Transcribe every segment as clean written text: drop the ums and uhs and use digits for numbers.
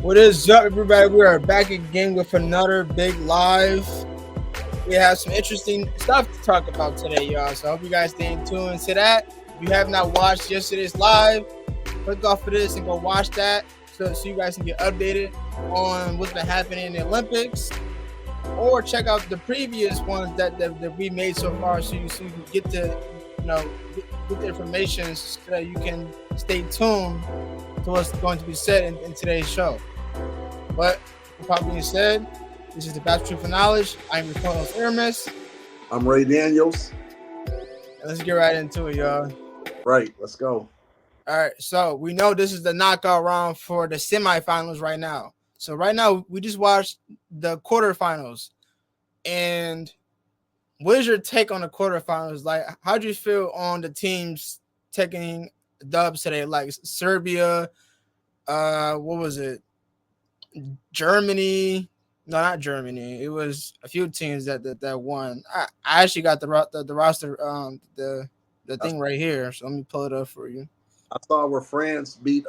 What is up, everybody? We are back again with another big live. We have some interesting stuff to talk about today, y'all. So I hope you guys stay tuned to that. If you have not watched yesterday's live, click off of this and go watch that so you guys can get updated on what's been happening in the Olympics. Or check out the previous ones that we made so far so you can get the get the information so that you can stay tuned to what's going to be said in today's show. But with that being said, this is the Bachelor for Knowledge. I'm your co-host Aramis. I'm Ray Daniels. And let's get right into it, y'all. Right, let's go. All right, so we know this is the knockout round for the semifinals right now. So right now we just watched the quarterfinals. And what is your take on the quarterfinals? Like, how do you feel on the teams taking dubs today? Like Serbia, what was it? Germany. No, not Germany. It was a few teams that won. I actually got the roster, the thing right here. So let me pull it up for you. I saw where France beat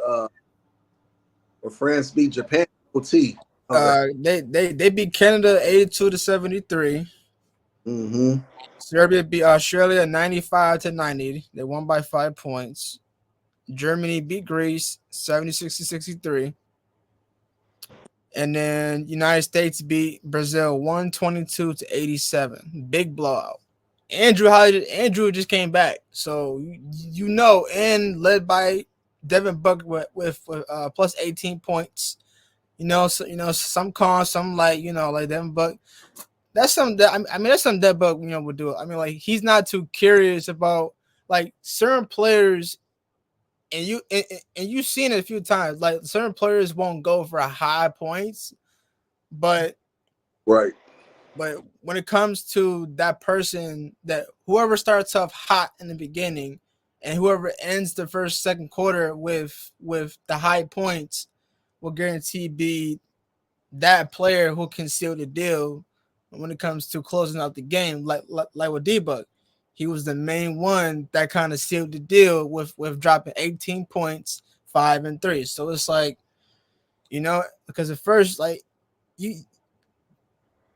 Japan. OT. They beat Canada 82-73. Mm-hmm. Serbia beat Australia 95-90. They won by 5 points. Germany beat Greece 76-63. And then United States beat Brazil 122-87. Big blowout. Andrew just came back. So and led by Devin Buck with plus 18 points. Some cons, some like Devin Buck. That's something that that's something that Buck would do. I mean, like, he's not too curious about like certain players. And you've seen it a few times. Like, certain players won't go for high points, but right. But when it comes to that person, that whoever starts off hot in the beginning, and whoever ends the second quarter with the high points, will guarantee be that player who can seal the deal when it comes to closing out the game. Like with D-Buck. He was the main one that kind of sealed the deal with dropping 18 points, 5 and 3. So it's like, because at first, like,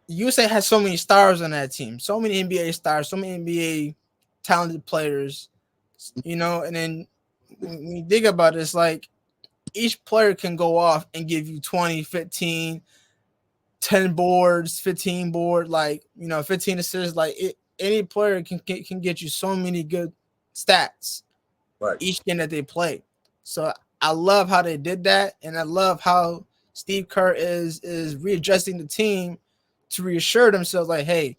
USA has so many stars on that team, so many NBA stars, so many NBA talented players, and then when you think about it, it's like each player can go off and give you 20, 15, 10 boards, 15 board, 15 assists, any player can get you so many good stats, right, each game that they play. So I love how they did that, and I love how Steve Kerr is readjusting the team to reassure themselves, like, hey,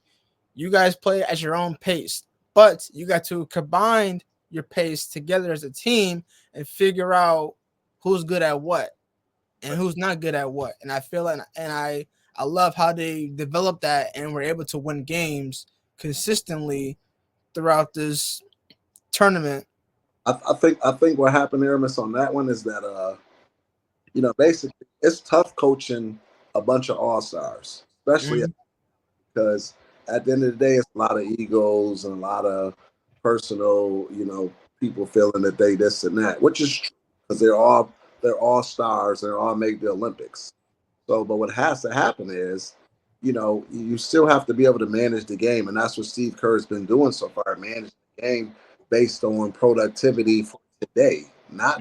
you guys play at your own pace, but you got to combine your pace together as a team and figure out who's good at what and who's not good at what. And I feel like, and I love how they developed that and were able to win games consistently throughout this tournament. I think what happened there, Miss, on that one is that basically it's tough coaching a bunch of all-stars, especially because at the end of the day it's a lot of egos and a lot of personal, people feeling that they this and that, which is true because they're all stars and they're all make the Olympics. So, but what has to happen is, you still have to be able to manage the game. And that's what Steve Kerr has been doing so far, managing the game based on productivity for today, not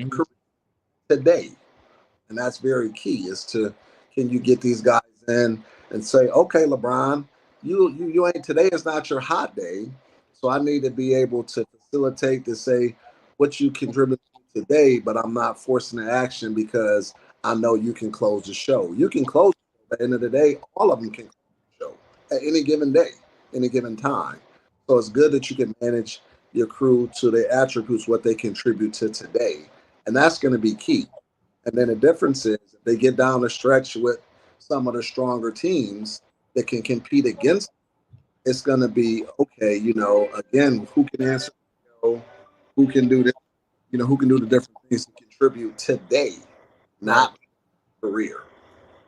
today. And that's very key is can you get these guys in and say, okay, LeBron, you ain't, today is not your hot day. So I need to be able to facilitate to say what you contribute today, but I'm not forcing the action because I know you can close the show. You can close at the end of the day. All of them can close the show at any given day, any given time. So it's good that you can manage your crew to their attributes, what they contribute to today. And that's going to be key. And then the difference is if they get down the stretch with some of the stronger teams that can compete against them, it's going to be, okay, again, who can answer, who can do this, who can do the different things to contribute today, not career.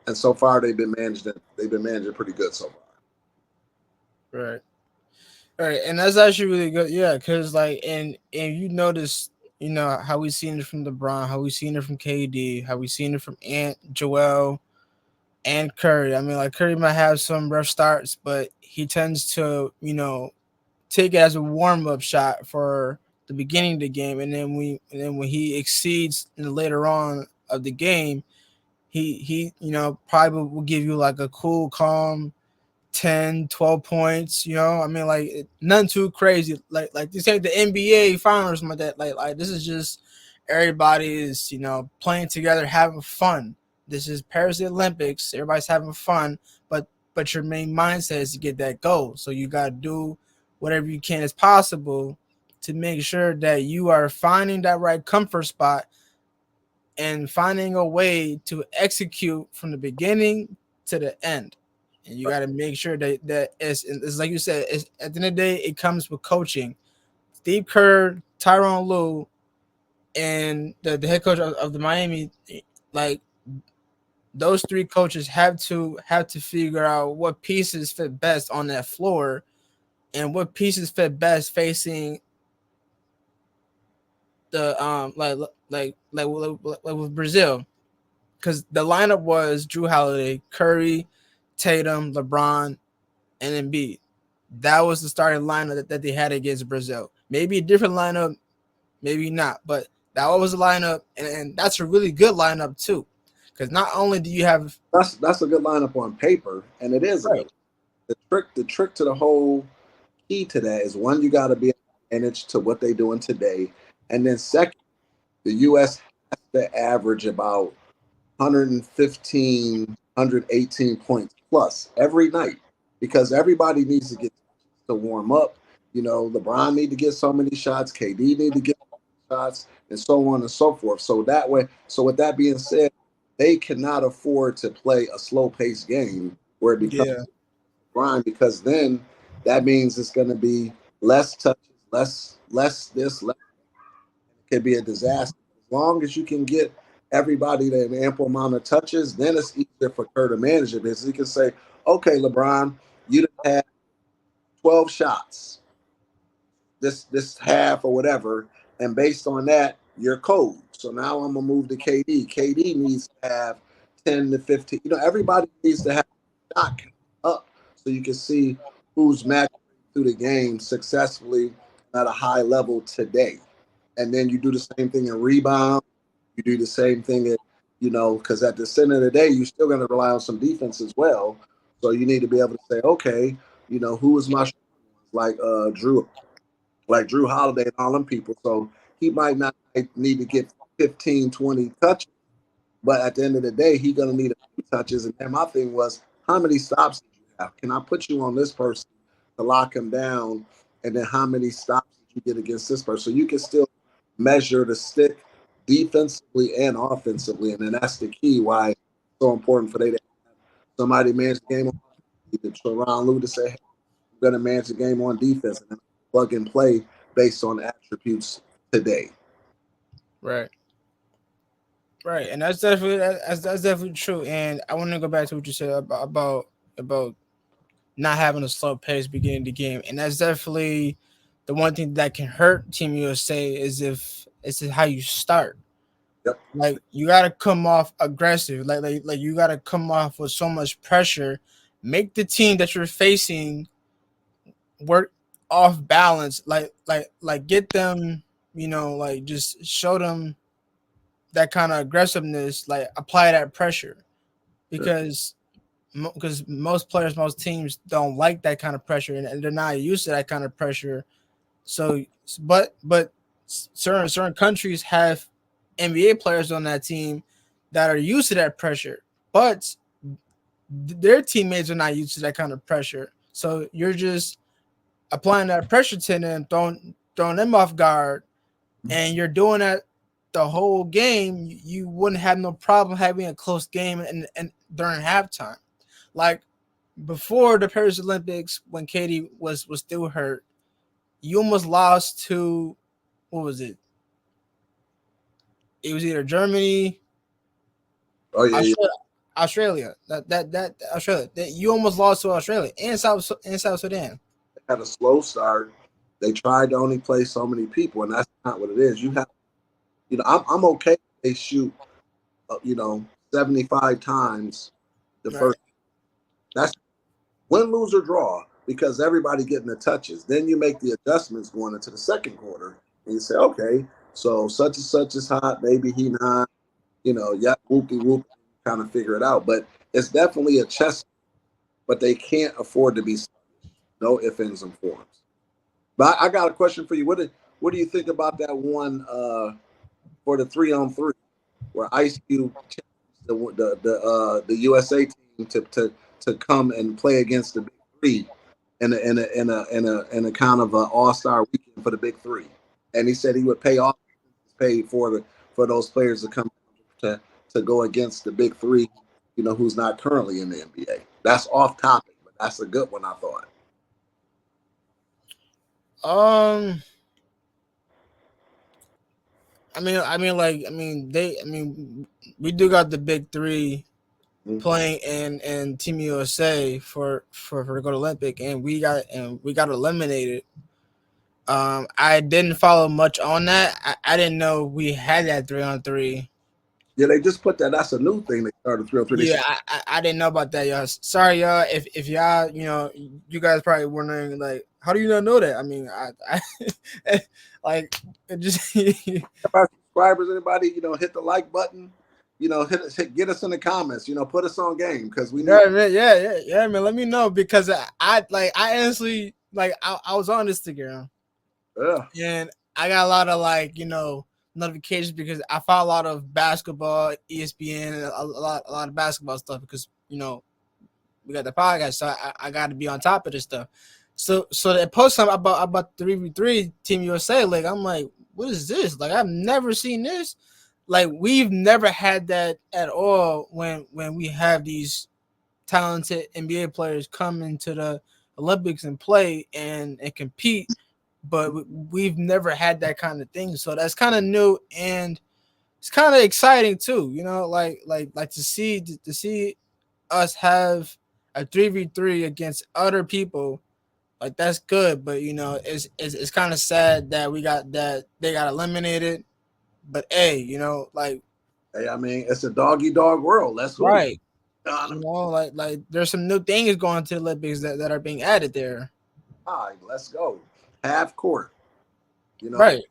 And so far they've been managing pretty good so far. Right. And that's actually really good. Yeah, because and you notice you know, how we seen it from LeBron, how we seen it from KD, how we seen it from Ant, Joel, and Curry. I mean, like Curry might have some rough starts, but he tends to, you know, take it as a warm up shot for the beginning of the game, and then when he exceeds in the later on of the game, he you know probably will give you like a cool, calm 10, 12 points. You know, I mean, like nothing too crazy. Like this ain't the NBA finals or something like that. Like this is just everybody is you know playing together, having fun. This is Paris Olympics. Everybody's having fun, but your main mindset is to get that goal. So you gotta do whatever you can as possible to make sure that you are finding that right comfort spot and finding a way to execute from the beginning to the end. And you got to make sure that it's like you said, it's, at the end of the day, it comes with coaching. Steve Kerr, Tyronn Lue, and the head coach of the Miami, like those three coaches have to figure out what pieces fit best on that floor and what pieces fit best facing the like with Brazil, because the lineup was Drew Holiday, Curry, Tatum, LeBron, and Embiid. That was the starting lineup that they had against Brazil. Maybe a different lineup, maybe not, but that was the lineup, and that's a really good lineup too. Because not only do you have That's a good lineup on paper, and it is a right, good. The trick to the whole key to that is one, you got to be managed to what they're doing today, and then second, the U.S. has to average about 115, 118 points plus every night because everybody needs to get to warm up. You know, LeBron need to get so many shots, KD need to get shots, and so on and so forth. So that way, so with that being said, they cannot afford to play a slow paced game where it becomes yeah, grind because then that means it's going to be less touches, less this, less. It could be a disaster. As long as you can get everybody an ample amount of touches, then it's easier for Kerr to manage it because he can say, "Okay, LeBron, you done had 12 shots this half or whatever, and based on that, you're cold. So now I'm gonna move to KD. KD needs to have 10 to 15. You know, everybody needs to have a shot up so you can see who's matching through the game successfully at a high level today. And then you do the same thing in rebound. You do the same thing at, you know, because at the center of the day, you're still going to rely on some defense as well. So you need to be able to say, okay, you know, who is my like Drew Holiday and all them people. So he might not need to get 15, 20 touches, but at the end of the day, he's going to need a few touches. And then my thing was, how many stops did you have? Can I put you on this person to lock him down? And then how many stops did you get against this person? So you can still measure the stick defensively and offensively. And then that's the key why it's so important for they to have somebody manage the game on defense. Tyronn Lue to say, hey, we're going to manage the game on defense and plug and play based on attributes today. right, right, and that's definitely true. And I want to go back to what you said about not having a slow pace beginning the game, and that's definitely the one thing that can hurt Team USA is if it's how you start. Yep. Like you gotta come off aggressive, like you gotta come off with so much pressure, make the team that you're facing work off balance, like get them, you know, like just show them that kind of aggressiveness, like apply that pressure because because most players, most teams don't like that kind of pressure, and they're not used to that kind of pressure. So, but certain countries have NBA players on that team that are used to that pressure, but their teammates are not used to that kind of pressure. So you're just applying that pressure to them, throwing them off guard, and you're doing that the whole game. You wouldn't have no problem having a close game and during halftime. Like before the Paris Olympics, when Katie was still hurt, you almost lost to what was it? It was either Germany, Oh yeah, yeah. Australia. That Australia. That you almost lost to Australia and South Sudan. They had a slow start. They tried to only play so many people, and that's not what it is. You have I'm okay if they shoot, 75 times the Right. first. That's win, lose, or draw because everybody getting the touches. Then you make the adjustments going into the second quarter, and you say, okay, so such and such is hot, maybe he not, yeah, whoopie whoop, kind of figure it out. But it's definitely a chess, but they can't afford to be no ifs, ands, and forms. But I got a question for you. What do you think about that one for the 3-on-3 where Ice Cube challenged the USA team to come and play against the Big Three in a kind of an All Star weekend for the Big Three, and he said he would pay all paid for those players to come to to go against the Big Three, who's not currently in the NBA. That's off topic, but that's a good one, I thought. Um, we do got the big three Mm-hmm. playing in Team USA for the Gold Olympic, and we got eliminated. I didn't follow much on that. I didn't know we had that 3-on-3. Yeah, they just put that. That's a new thing they started 3-on-3. They Yeah, I didn't know about that, y'all. Sorry, y'all. If y'all, you guys probably wondering like, how do you not know that? I mean, I like it just. our subscribers, anybody, hit the like button. Get us in the comments. Put us on game because we need. Yeah, man, yeah, man. Let me know because I honestly I was on Instagram Yeah, and I got a lot of notifications because I follow a lot of basketball, ESPN, and a lot of basketball stuff because we got the podcast, so I got to be on top of this stuff. So they post something about 3v3 Team USA. Like I'm like, what is this? Like I've never seen this. Like we've never had that at all when we have these talented NBA players come into the Olympics and play and compete, but we've never had that kind of thing. So that's kind of new and it's kind of exciting too. Like to see us have a 3v3 against other people. Like that's good, but it's kind of sad that they got eliminated. But hey, like hey, I mean, it's a doggy dog world. Let's hoop. right, like there's some new things going to the Olympics that are being added there. All right, let's go. Half court. You know, Right.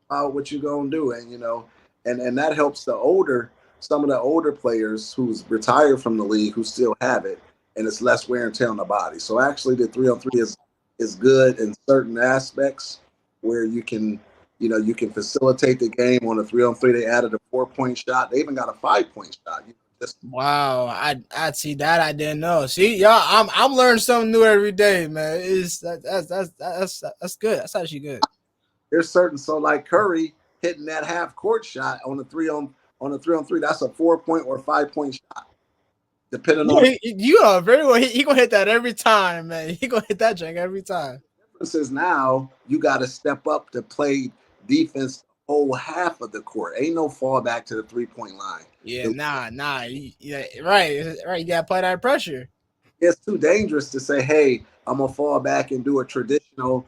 what you gonna do, and and that helps some of the older players who's retired from the league who still have it, and it's less wear and tear on the body. So actually, the 3-on-3 is good in certain aspects where you can facilitate the game on a 3-on-3. They added a 4-point shot. They even got a 5-point shot. Just Wow, I see that I didn't know. See, y'all, I'm learning something new every day, man. Is that's good. That's actually good. there's certain so like Curry hitting that half court shot on a 3-on-3. That's a 4-point or 5-point shot, depending on Yeah, you are very well. He gonna hit that every time, man. He gonna hit that junk every time. difference is now you got to step up to play defense the whole half of the court. Ain't no fallback to the 3-point line. Yeah, nah. Yeah, right. You gotta apply that pressure. It's too dangerous to say, "Hey, I'm gonna fall back and do a traditional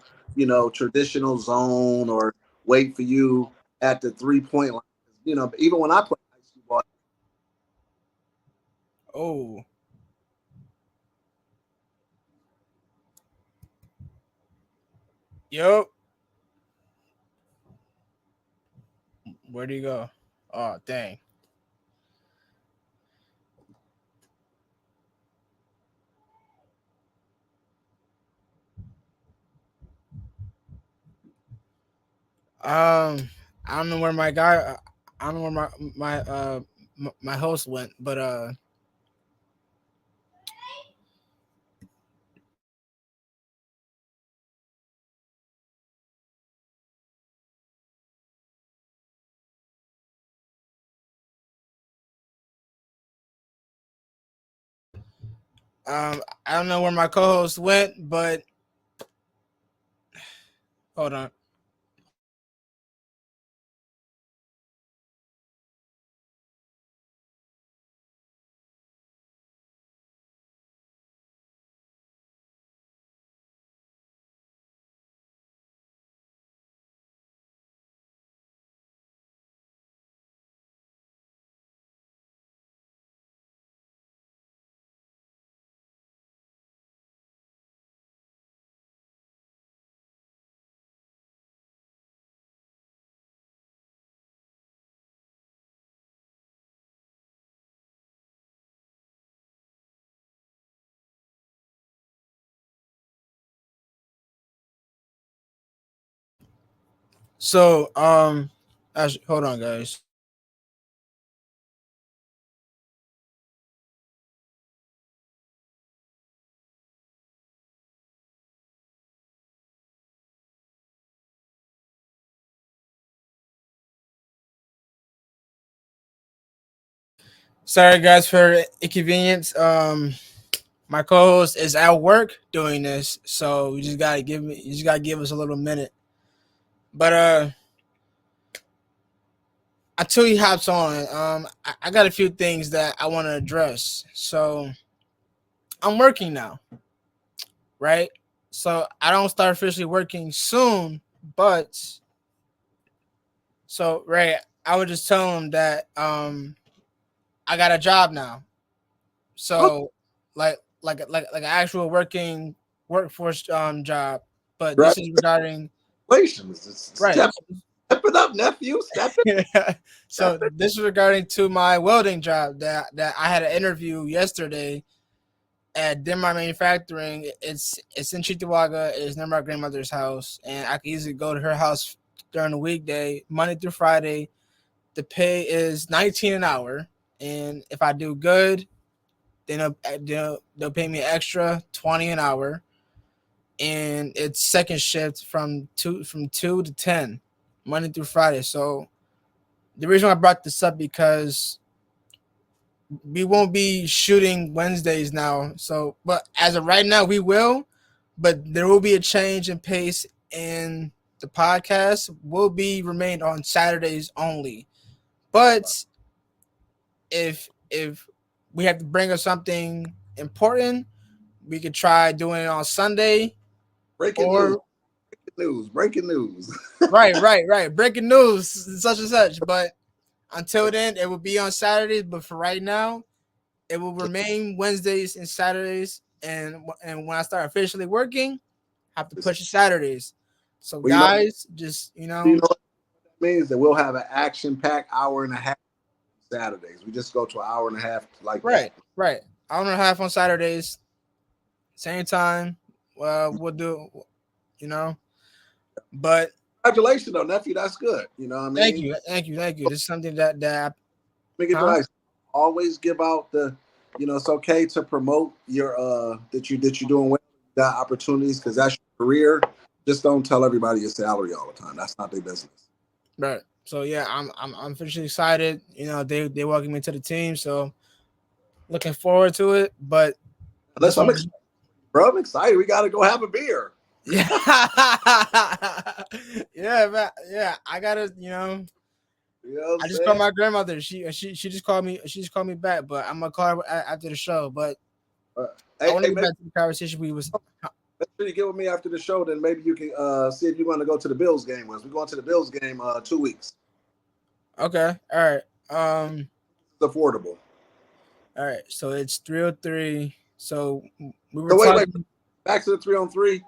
zone or wait for you at the 3-point line." Even when I play high school ball, Oh, yep. Where do you go? Oh, dang. I don't know where my guy. I don't know where my host went, but I don't know where my co-host went, but hold on. So, actually, hold on, guys. Sorry, guys, for inconvenience. My co-host is at work doing this, so you just gotta give us a little minute. But until he hops on, I got a few things that I want to address. So I'm working now, right? So I don't start officially working soon, but so right, I would just tell him that I got a job now. Oh, So like an actual working workforce job. But this is congratulations. regarding right. Step it up, nephew. So Step it. this is regarding to my welding job that I had an interview yesterday at Denmark Manufacturing. It's in Chitawaga. It's near my grandmother's house, and I can easily go to her house during the weekday, Monday through Friday. The pay is 19 an hour, and if I do good, then they'll pay me extra 20 an hour, and it's second shift from two to 10, Monday through Friday. So the reason I brought this up because we won't be shooting Wednesdays now. So, but as of right now, we will. But there will be a change in pace, and the podcast will be remained on Saturdays only. But if we have to bring us something important, we could try doing it on Sunday Breaking news. or Breaking news. right. Breaking news, such and such. But until then, it will be on Saturdays. But for right now, it will remain Wednesdays and Saturdays. And when I start officially working, I have to push to Saturdays. So Well, you know, guys, just what that means? That we'll have an action-packed hour and a half Saturdays. We just go to an hour and a half like that. right. Hour and a half on Saturdays, same time. Well, we'll do, you know. But Congratulations, though, nephew. That's good. You know what I mean? thank you. This is something that Big huh? advice. Always give out the, it's okay to promote your that you're doing well, you got opportunities because that's your career. Just don't tell everybody your salary all the time. That's not their business. Right. So yeah, I'm officially excited. They welcome me to the team, so looking forward to it. But Unless this I'm one, excited, bro. I'm excited. We got to go have a beer. yeah, yeah, man, yeah. I gotta, You know what I'm I just called saying? my grandmother. She just called me. She just called me back, but I'm gonna call her after the show. But Uh, I hey, want hey, to get make back to the conversation we was. sure you get with me after the show. Then maybe you can see if you want to go to the Bills game with us. We're going to the Bills game 2 weeks. Okay, all right. It's affordable. All right. So it's 303. So we were So wait. talking. Back to the 3-on-3.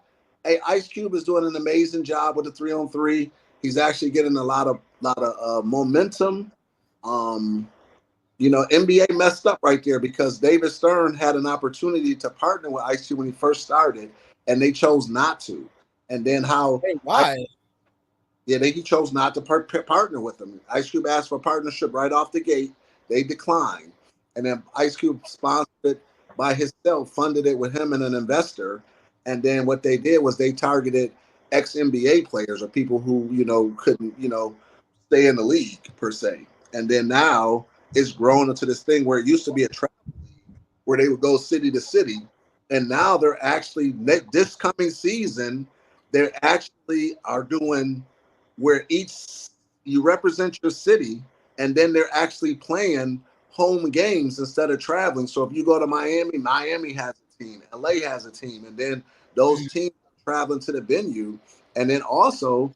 Hey, Ice Cube is doing an amazing job with the 3-on-3. He's actually getting a lot of momentum. Um, NBA messed up right there because David Stern had an opportunity to partner with Ice Cube when he first started, and they chose not to. And then how Hey, why? he chose not to partner with them. Ice Cube asked for a partnership right off the gate. They declined. And then Ice Cube sponsored it by himself, funded it with him and an investor. And then what they did was they targeted ex NBA players or people who, couldn't, stay in the league per se. And then now it's grown into this thing where it used to be a travel league where they would go city to city. And now they're actually, this coming season, they actually are doing where each you represent your city and then they're actually playing home games instead of traveling. So if you go to Miami has a team, LA has a team, and then those teams are traveling to the venue. And then also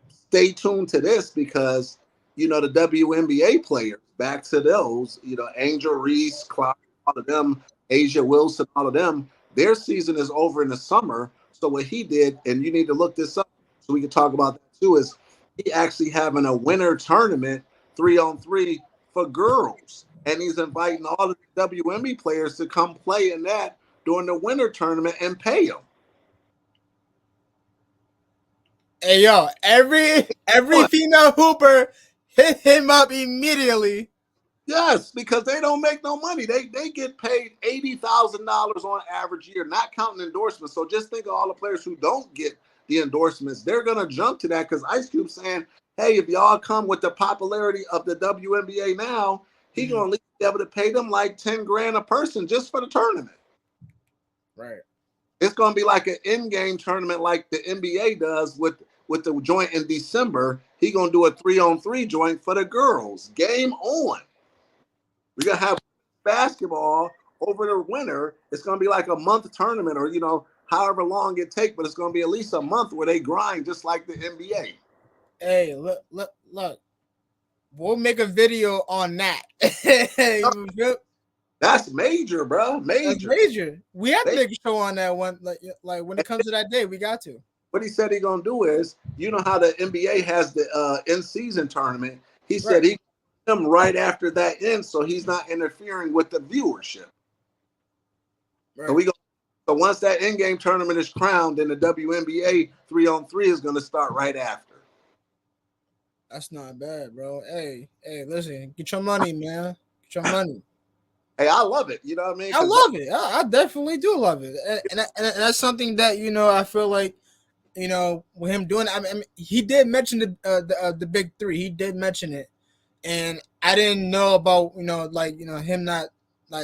stay tuned to this because the WNBA players, back to those, Angel Reese, Clark, all of them, Asia Wilson, all of them, their season is over in the summer. So what he did, and you need to look this up so we can talk about that too, is he actually having a winter tournament 3-on-3 for girls. And he's inviting all of the WNBA players to come play in that during the winter tournament and pay them. Hey yo, every female hooper hit him up immediately. Yes, because they don't make no money. They get paid $80,000 on average year, not counting endorsements. So just think of all the players who don't get the endorsements. They're gonna jump to that because Ice Cube saying, "Hey, if y'all come with the popularity of the WNBA now, he gonna at least be able to pay them like 10 grand a person just for the tournament." Right. It's gonna be like an in-game tournament like the NBA does with the joint in December. He gonna do a 3-on-3 joint for the girls. Game on. We're gonna have basketball over the winter. It's gonna be like a month tournament, or however long it take, but it's gonna be at least a month where they grind just like the NBA. Hey, look. We'll make a video on that. That's major, bro. Major. That's major. We have to make a show on that one. Like when it comes to that day, we got to. What he said he gonna do is, how the NBA has the in-season tournament. He said he him right after that ends, so he's not interfering with the viewership. Right. So once that in-game tournament is crowned, then the WNBA 3-on-3 is going to start right after. That's not bad, bro. Hey, listen, get your money, man. Get your money. Hey, I love it. You know what I mean? I love it. I definitely do love it, and that's something that I feel like with him doing. I mean, he did mention the big three. He did mention it. And I didn't know about him not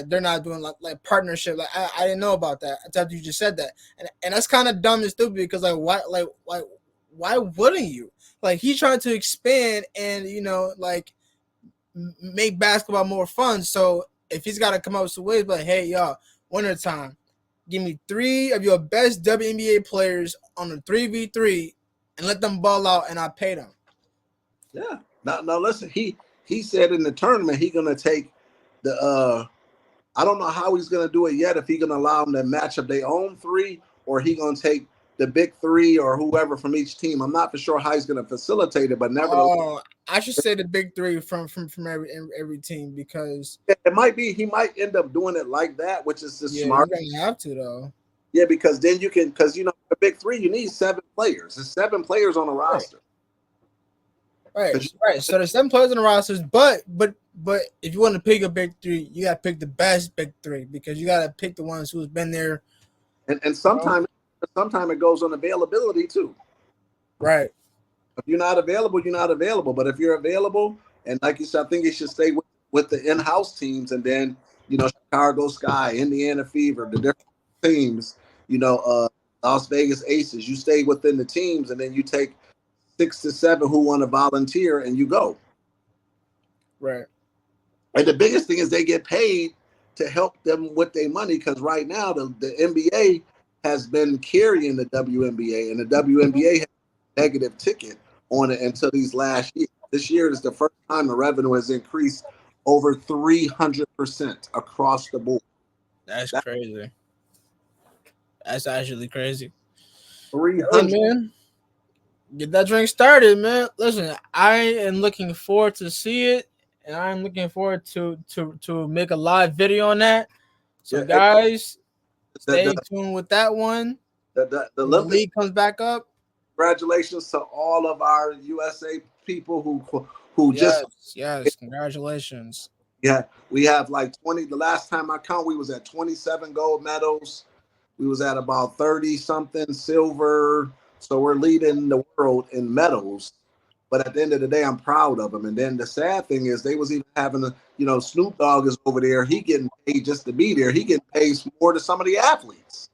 they're not doing like partnership. Like I didn't know about that until you just said that, and that's kind of dumb and stupid because why wouldn't you? Like he's trying to expand and make basketball more fun. So if he's got to come up with some ways, but hey y'all, winter time, give me 3 of your best WNBA players on a 3v3 and let them ball out, and I pay them. Yeah. Now listen, he said in the tournament he's gonna take the I don't know how he's gonna do it yet, if he's gonna allow them to match up their own 3 or he gonna take the big 3 or whoever from each team. I'm not for sure how he's gonna facilitate it, but nevertheless. I should say the big 3 from every team, because it might be he might end up doing it like that, which is just smart. You're gonna have to though. Yeah, because then you can, because the big 3 you need 7 players. There's 7 players on the roster. Right. So there's 7 players on the rosters, but if you want to pick a big 3, you gotta pick the best big 3, because you gotta pick the ones who's been there. And sometimes it goes on availability too. Right. If you're not available, you're not available. But if you're available, and like you said, I think you should stay with the in-house teams, and then Chicago Sky, Indiana Fever, the different teams. Las Vegas Aces. You stay within the teams, and then you take 6 to 7 who want to volunteer, and you go. Right. And the biggest thing is they get paid to help them with their money, because right now the NBA has been carrying the WNBA, and the WNBA has a negative ticket on it until these last years. This year is the first time the revenue has increased over 300% across the board. That's crazy. That's actually crazy. 300. Hey, man. Get that drink started, man. Listen, I am looking forward to see it, and I'm looking forward to make a live video on that. So, guys, stay tuned with that one. The league comes back up. Congratulations to all of our USA people who yes, congratulations. Yeah, we have like 20. The last time I count, we was at 27 gold medals. We was at about 30 something silver. So we're leading the world in medals. But at the end of the day, I'm proud of them. And then the sad thing is they was even having Snoop Dogg is over there. He getting paid just to be there. He getting paid more than some of the athletes.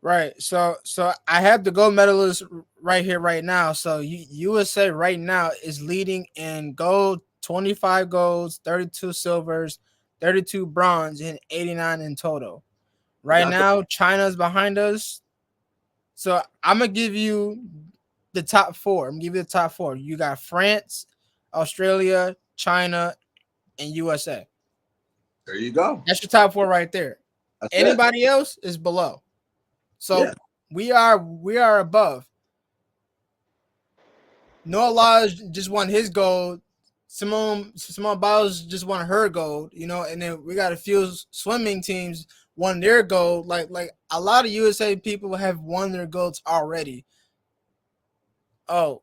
Right. So I have the gold medalists right here, right now. So USA right now is leading in gold, 25 golds, 32 silvers, 32 bronze, and 89 in total. Right now, China's behind us. So I'm going to give you the top 4. I'm going to give you the top 4. You got France, Australia, China, and USA. There you go. That's your top 4 right there. That's Anybody else is below. So we are above. Noah Lodge just won his gold. Simone Biles just won her gold, and then we got a few swimming teams won their gold. Like a lot of USA people have won their golds already. Oh,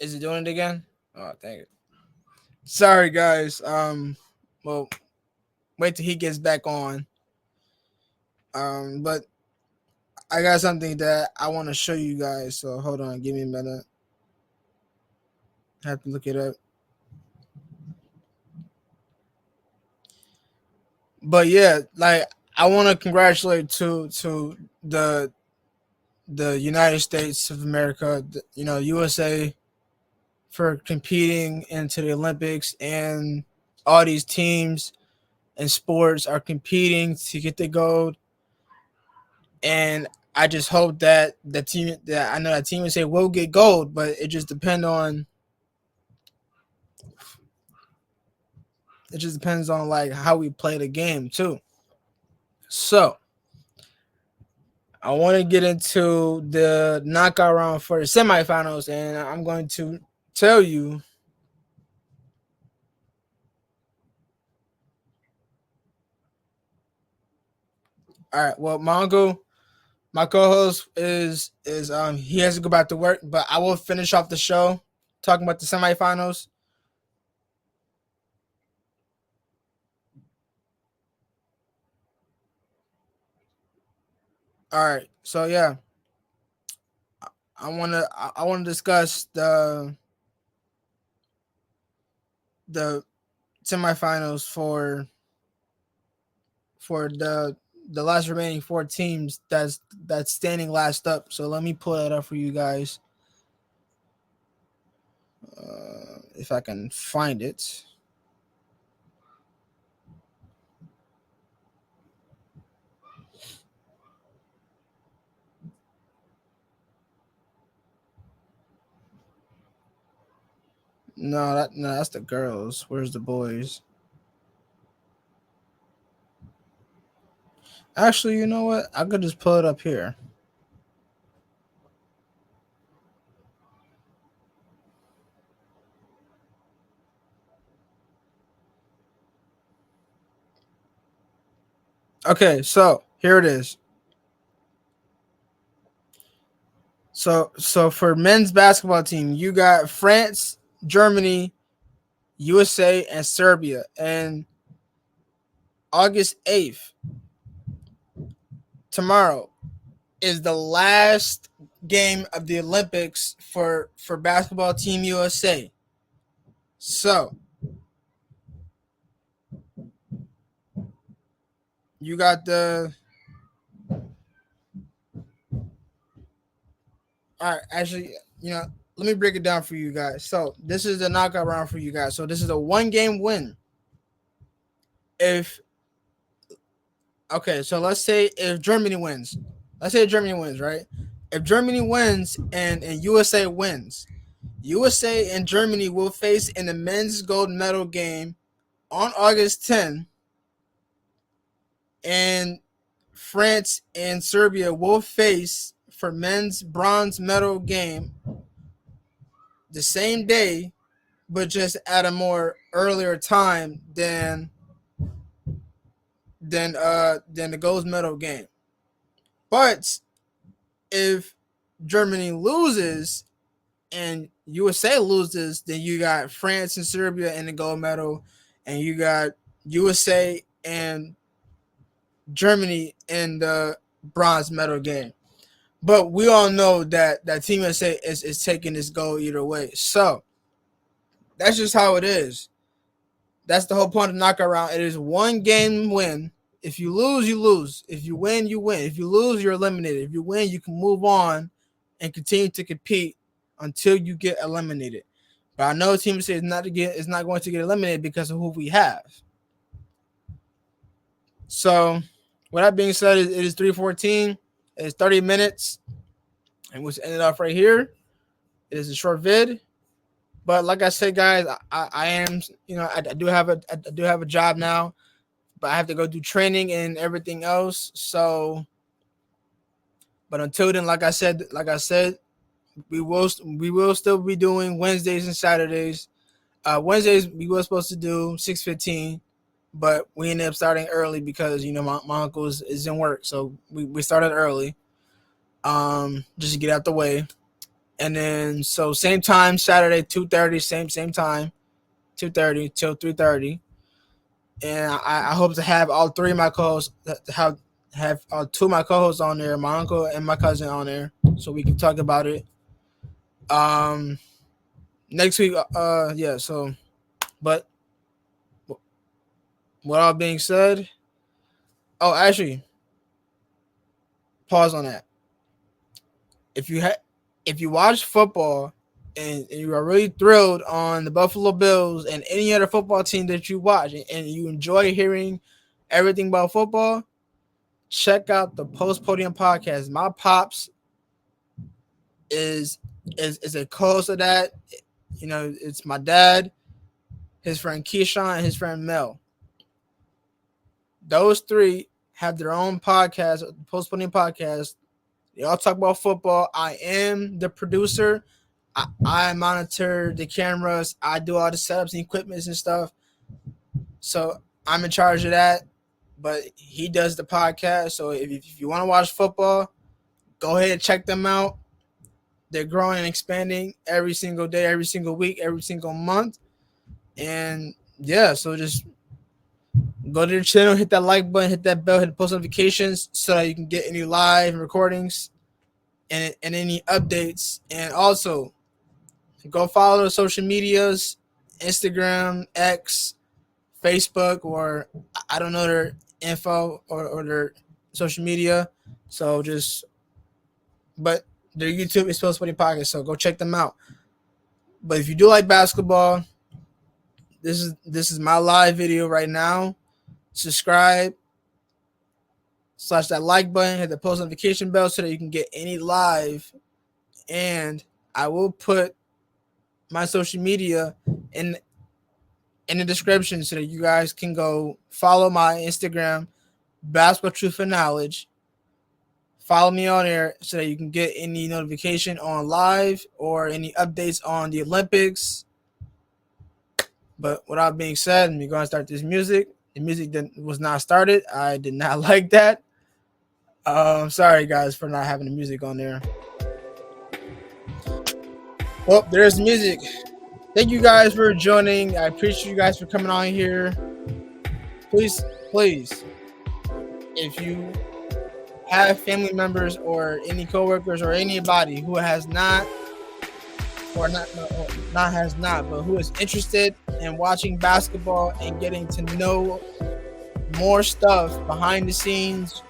is it doing it again? Oh, thank you. Sorry, guys. Well, wait till he gets back on. But I got something that I want to show you guys. So hold on, give me a minute. I have to look it up. But yeah, like I want to congratulate to the United States of America, USA, for competing into the Olympics, and all these teams and sports are competing to get the gold. And I just hope that the team that I know that Team USA will get gold, but it just depends on like how we play the game too. So I want to get into the knockout round for the semifinals, and I'm going to tell you. All right. Well, my co-host is he has to go back to work, but I will finish off the show talking about the semifinals. All right. So yeah, I want to discuss the semifinals for the last remaining four teams that's standing last up. So let me pull that up for you guys. If I can find it. No, that's the girls. Where's the boys? Actually, you know what? I could just pull it up here. Okay, so here it is. So for men's basketball team, you got France, Germany, USA, and Serbia. And August 8th, tomorrow, is the last game of the Olympics for basketball team USA. So you got the all right, actually, let me break it down for you guys. So this is the knockout round for you guys. So this is a one game win. If Okay, so let's say if Germany wins. Let's say Germany wins, right? If Germany wins and USA wins, USA and Germany will face in the men's gold medal game on August 10th, and France and Serbia will face for men's bronze medal game the same day, but just at a more earlier time than the gold medal game. But if Germany loses and USA loses, then you got France and Serbia in the gold medal, and you got USA and Germany in the bronze medal game. But we all know that Team USA is taking this gold either way. So that's just how it is. That's the whole point of knockout round. It is one game win. If you lose, you lose. If you win, you win. If you lose, you're eliminated. If you win, you can move on and continue to compete until you get eliminated. But I know Team USA is not going to get eliminated because of who we have. So, with that being said, it is 3:14. It's 30 minutes, and we'll end it off right here. It is a short vid, but like I said, guys, I am I do have a job now, but I have to go do training and everything else. So, but until then, like I said, we will still be doing Wednesdays and Saturdays. Wednesdays we were supposed to do 6:15, but we ended up starting early because my uncle is in work, so we started early. Just to get out the way. And then so same time Saturday 2:30, same time 2:30 till 3:30. And I hope to have all three of my co-hosts have two of my co-hosts on there, my uncle and my cousin on there, so we can talk about it. Next week, yeah. So, but what all being said, oh, actually, pause on that. If you watch football and you are really thrilled on the Buffalo Bills and any other football team that you watch, and you enjoy hearing everything about football, check out the Post Podium podcast. My pops is a co-host of that. You know, it's my dad, his friend Keyshawn, and his friend Mel. Those three have their own podcast, the Post Podium podcast. They all talk about football. I am the producer. I monitor the cameras. I do all the setups and equipments and stuff. So I'm in charge of that. But he does the podcast. So if you want to watch football, go ahead and check them out. They're growing and expanding every single day, every single week, every single month. And yeah, so just go to their channel, hit that like button, hit that bell, hit the post notifications so that you can get any live recordings and any updates. And also go follow the social medias, Instagram, X, Facebook, or I don't know their info or their social media. So but their YouTube is Post Podium Podcast, so go check them out. But if you do like basketball, this is my live video right now. Subscribe, slash that like button, hit the post notification bell so that you can get any live. And I will put my social media in the description so that you guys can go follow my Instagram, Basketball Truth and Knowledge. Follow me on there so that you can get any notification on live or any updates on the Olympics. But without being said, we're going to start this music. The music that was not started. I did not like that. Sorry, guys, for not having the music on there. Well, there's the music. Thank you guys for joining. I appreciate you guys for coming on here. Please, if you have family members or any coworkers or anybody who has not, but who is interested in watching basketball and getting to know more stuff behind the scenes,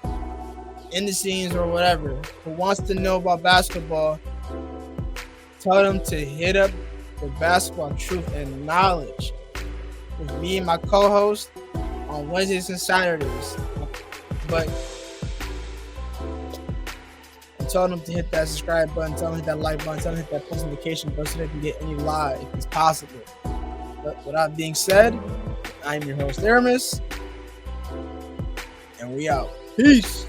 in the scenes, or whatever, who wants to know about basketball, tell them to hit up the Basketball Truth and Knowledge with me and my co-host on Wednesdays and Saturdays. But tell them to hit that subscribe button, tell them to hit that like button, tell them to hit that post notification button so they can get any live if it's possible. But with that being said, I'm your host, Aramis, and we out. Peace.